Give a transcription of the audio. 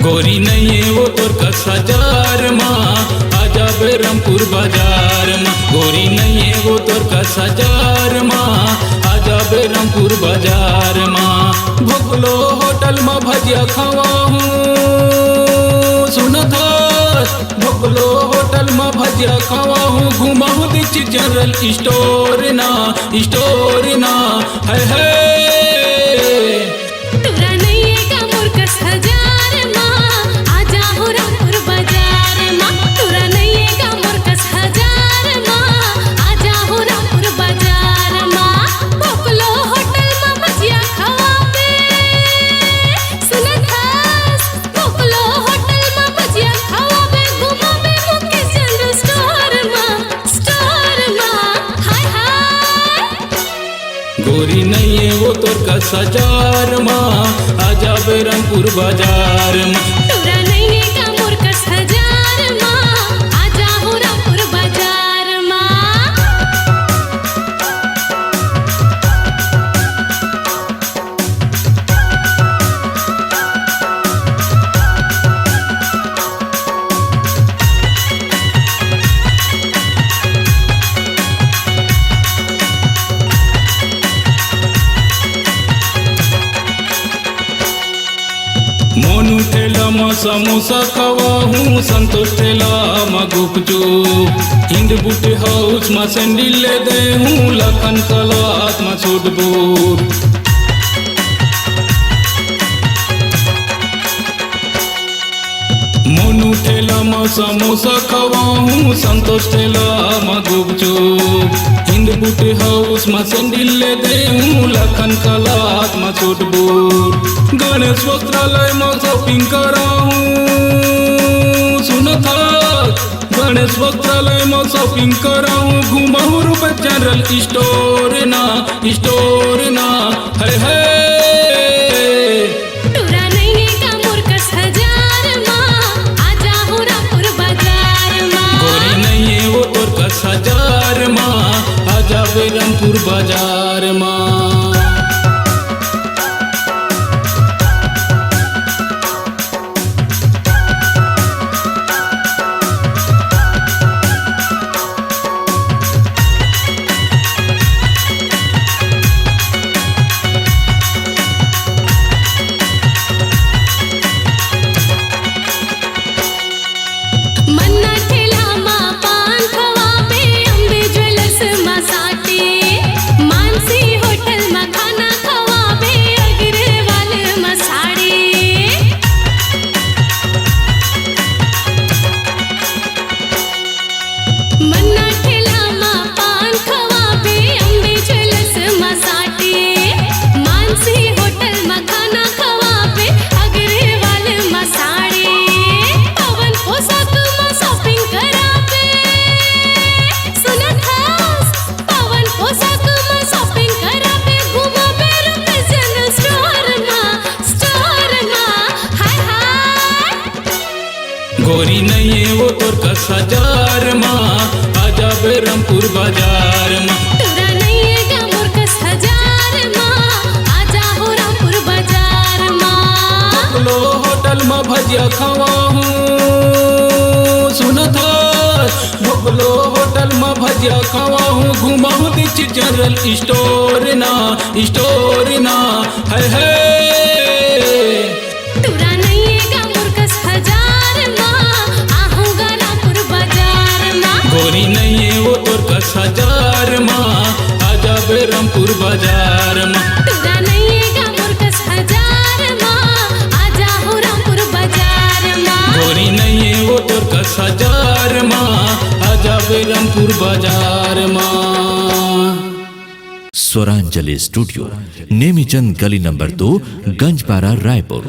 गोरी नहीं है वो तोर कस हजार माँ आजा बेरमपुर बाजार माँ। गोरी नहीं है वो तोर कस हजार माँ आजा बेरमपुर बाजार माँ। भोगलो होटल में भजिया खावा हूँ सुनत भोगलो होटल में भजिया खावा हूँ। घुमा हूँ दीक्षित जनरल स्टोर ना है गोरी नहीं है वो तोर कस हजार माँ आजा बेरमपुर बाजार माँ। तोरा नहीं है का मोर कस हजार माँ आजा हो रामपुर बाजार माँ। मोनू ठेला में समोसा खवा हूँ, संतोष ठेला में गुपचुप। हिंद बूटे हाउस में सैंडल ले दे हूँ, लखन कलात में सूट बूट। मोनू ठेला में समोसा खवा हूँ, संतोष ठेला में गुपचुप। हिंद बूटे हाउस में सैंडल ले दे हूँ, लखन कलात में सूट बूट। गणेश वस्त्रालय में शॉपिंग करा हूँ सुनता गणेश वस्त्रालय में शॉपिंग करा हूँ। घुमा हूँ रुपए जनरल स्टोर ना है तोरा नहीं है का मोर कस हजार माँ आजा हो रामपुर बाजार माँ। गोरी नहीं है वो तोर कस हजार माँ आजा बेरमपुर बाजार माँ। गोरी नहीं है वो तोर कस हजार माँ आजा बेरमपुर बाजार माँ। तोरा नहीं है का मोर कस हजार माँ आजा हो रामपुर बाजार माँ। भोगलो होटल में भजिया खावा हूँ सुनत भोगलो होटल में भजिया खावा हूँ। घुमा हूँ दीक्षित जनरल स्टोर ना है तोरा नहीं है का मोर कस हजार माँ आहूँगा रामपुर बाजार माँ। गोरी नहीं है वो तोर कस हजार माँ आजा बेरमपुर बाजार माँ। तोरा नहीं है का मोर कस हजार माँ आजा हो रामपुर बाजार माँ। गोरी नहीं है वो तोर कस हजार माँ आजा बेरमपुर बाजार माँ। स्वरांजलि स्टूडियो, नेमीचंद गली नंबर 2, गंजपारा, रायपुर।